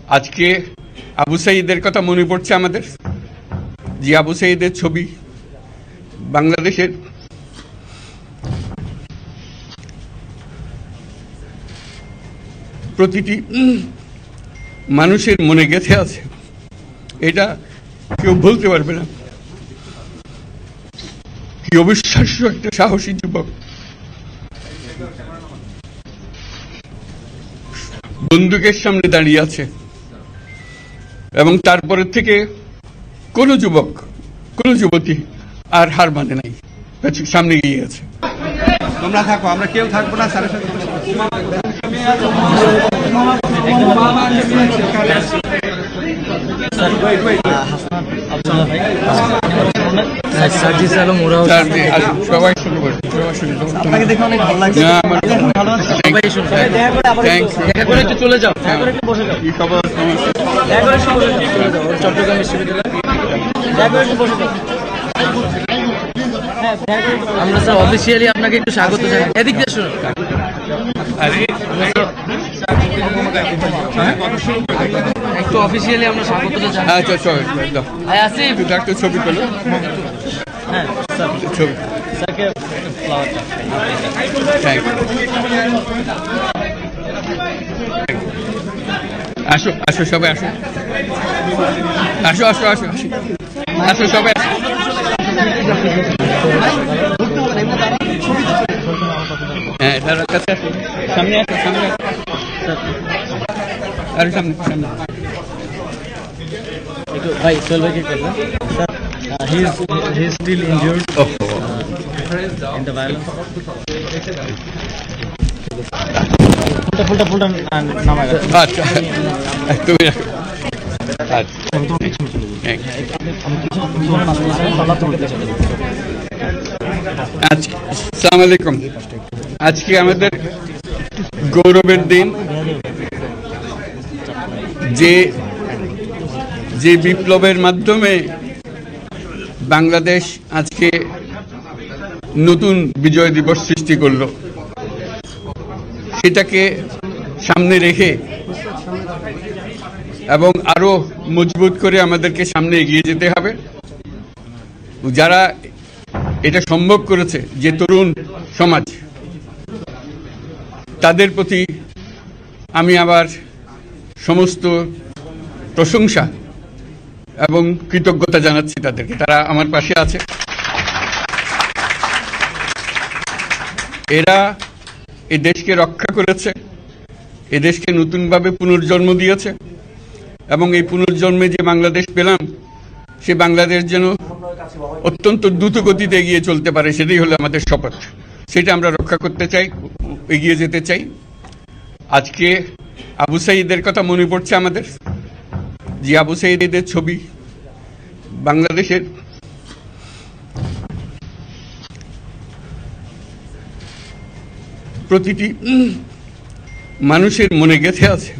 আজকে আবু সাঈদের কথা মনে পড়ছে আমাদের, যে আবু সাঈদের ছবি বাংলাদেশের প্রতিটি মানুষের মনে গেঁথে আছে, এটা কেউ বলতে পারবে না। কি অবিশ্বাস্য একটা সাহসী যুবক, বন্দুকের সামনে দাঁড়িয়ে আছে, এবং তারপরের থেকে কোন যুবক কোন যুবতী আর হার মানে নাই, সামনে গিয়ে আছে। তোমরা থাকো, আমরা কেউ থাকবো না। স্যারের সাথে সবাই শুরু করে, সবাই শুরু করো। আপনাকে দেখে অনেক ভালো লাগছে। ভালো আছে, সবাই শুনুন। দেখা করে একটু চলে যাও, দেখা করে একটু বসে যাও। কি খবর? দেখা করে একটু বসে যাও। চট্টগ্রাম বিশ্ববিদ্যালয় দেখা করে একটু বসে যাও। আমরা স্যার অফিসিয়ালি আপনাকে একটু স্বাগত জানাই। এদিক দিয়ে শুনুন। একটু অফিসিয়ালি আমরা স্বাগতটা জানাই। আচ্ছা চল দাও। আসিফ তুই একটা ছবি পেলো। হ্যাঁ স্যার ছবি। স্যারকে ফ্লাওয়ারটা। Thank you. আসো আসো সবাই আসো, আসো আসো আসো আসো আসো সবাই আসো। হ্যাঁ দাঁড়া, কাছে আসো, সামনে আসো, সামনে আসো, আরে সামনে সামনে। একটু ভাই সোহেল ভাইকে করবেন sir. He is still injured in the violence. ফুলটা নামায় রাখো। আচ্ছা তুমি রাখো। আসসালামু আলাইকুম। আজকে আমাদের গৌরবের দিন, যে বিপ্লবের মাধ্যমে বাংলাদেশ আজকে নতুন বিজয় দিবস সৃষ্টি করলো, সেটাকে সামনে রেখে এবং আরো মজবুত করে আমাদেরকে সামনে এগিয়ে যেতে হবে। যারা এটা সম্ভব করেছে, যে তরুণ সমাজ, তাদের প্রতি আমি আবার সমস্ত প্রশংসা এবং কৃতজ্ঞতা জানাচ্ছি তাদেরকে। তারা আমার পাশে আছে। এরা এই দেশকে রক্ষা করেছে, এ দেশকে নতুনভাবে পুনর্জন্ম দিয়েছে, এবং এই পুনর্জন্মে যে বাংলাদেশ পেলাম, সে বাংলাদেশ যেন অত্যন্ত দ্রুত গতিতে এগিয়ে চলতে পারে, সেটাই হলো আমাদের শপথ। সেটা আমরা রক্ষা করতে চাই, এগিয়ে যেতে চাই। আজকে আবু সাঈদের কথা মনে পড়ছে আমাদের, যে আবু সাঈদের ছবি বাংলাদেশের প্রতিটি মানুষের মনে গেঁথে আছে,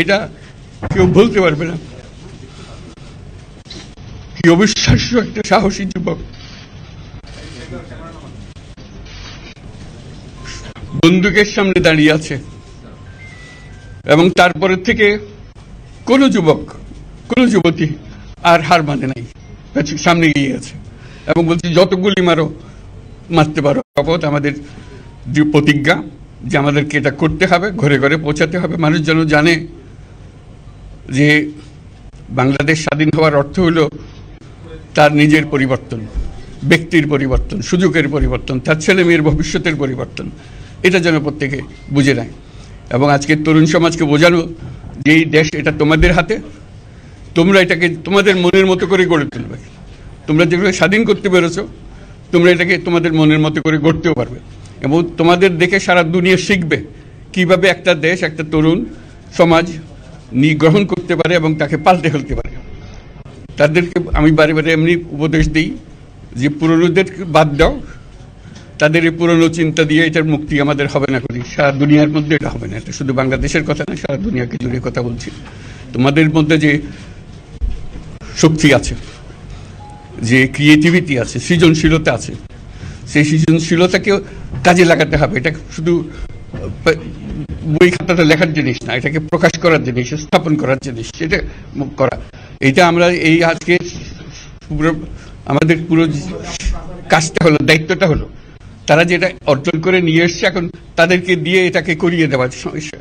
এটা কেউ বলতে পারবে না। কি অবিশ্বাস্য একটা সাহসী যুবক, বন্দুকের সামনে দাঁড়িয়ে আছে, এবং তারপরের থেকে কোন যুবক কোন যুবতী আর হার মানে নাই, সামনে গিয়ে আছে, এবং বলছি যত গুলি মারো, মারতে পারো। শপথ আমাদের প্রতিজ্ঞা যে আমাদেরকে এটা করতে হবে, ঘরে ঘরে পৌঁছাতে হবে। মানুষ যেন জানে যে বাংলাদেশ স্বাধীন হওয়ার অর্থ হলো তার নিজের পরিবর্তন, ব্যক্তির পরিবর্তন, সুযোগের পরিবর্তন, তার ছেলে মেয়ের ভবিষ্যতের পরিবর্তন। এটা যেন প্রত্যেকে বুঝে নেয়। এবং আজকের তরুণ সমাজকে বোঝানো যে এই দেশ এটা তোমাদের হাতে, তোমরা এটাকে তোমাদের মনের মতো করে গড়ে তুলবে। তোমরা যেভাবে স্বাধীন করতে পেরেছো, তোমরা এটাকে তোমাদের মনের মতো করে গড়তেও পারবে, এবং তোমাদের দেখে সারা দুনিয়া শিখবে কিভাবে একটা দেশ, একটা তরুণ সমাজ গ্রহণ করতে পারে এবং তাকে পাল্টে ফেলতে পারে। তাদেরকে আমি বারে বারে এমনি উপদেশ দিই যে পুরনোদের বাদ দাও, তাদের এই পুরনো চিন্তা দিয়ে এটার মুক্তি আমাদের হবে না করি, সারা দুনিয়ার মধ্যে এটা হবে না। এটা শুধু বাংলাদেশের কথা না, সারা দুনিয়াকে জুড়ে কথা বলছি। তোমাদের মধ্যে যে শক্তি আছে, যে ক্রিয়েটিভিটি আছে, সৃজনশীলতা আছে, সেই সৃজনশীলতাকেও কাজে লাগাতে হবে। এটা শুধু বই খাতাটা লেখার জিনিস না, এটাকে প্রকাশ করার জিনিস, স্থাপন করার জিনিস, সেটা করা। এটা আমরা এই আজকে আমাদের পুরো কাজটা হলো, দায়িত্বটা হলো তারা যেটা অর্জন করে নিয়ে এসছে, এখন তাদেরকে দিয়ে এটাকে করিয়ে দেওয়া,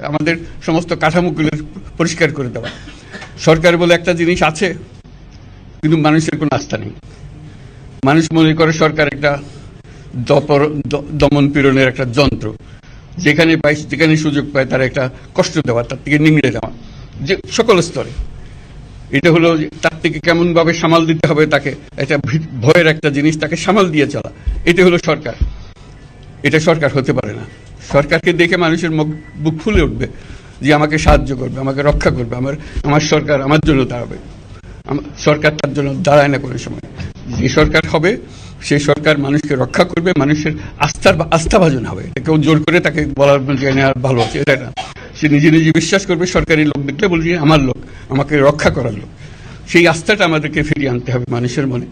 আমাদের সমস্ত কাঠামোগুলো পরিষ্কার করে দেওয়া। সরকার বলে একটা জিনিস আছে, কিন্তু মানুষের কোনো আস্থা নেই। মানুষ মনে করে সরকার একটা দমন পীড়নের একটা যন্ত্র, যেখানে সুযোগ পায় তারা একটা কষ্ট দেওয়া, তার থেকে নিংড়ে দেওয়া, যে সকল স্তরে। এটা হলো তার থেকে কেমন ভাবে সামাল দিতে হবে, তাকে একটা ভয়ের একটা জিনিস, তাকে সামাল দিয়ে চলা, এটা হলো সরকার। এটা সরকার হতে পারে না। সরকারকে দেখে মানুষের বুক ফুলে উঠবে যে আমাকে সাহায্য করবে, আমাকে রক্ষা করবে, আমার সরকার আমার জন্য দাঁড়াবে। সরকার তার জন্য দাঁড়ায় না কোনো সময়। যে সরকার হবে সেই সরকার মানুষকে রক্ষা করবে, মানুষের আস্থাভাজন হবে। কেউ জোর করে তাকে বলার আর ভালো আছে এটা না। সে নিজে নিজে বিশ্বাস করবে, সরকারি লোক দেখলে বলছে আমার লোক, আমাকে রক্ষা করার লোক। সেই আস্থাটা আমাদেরকে ফিরিয়ে আনতে হবে মানুষের মনে।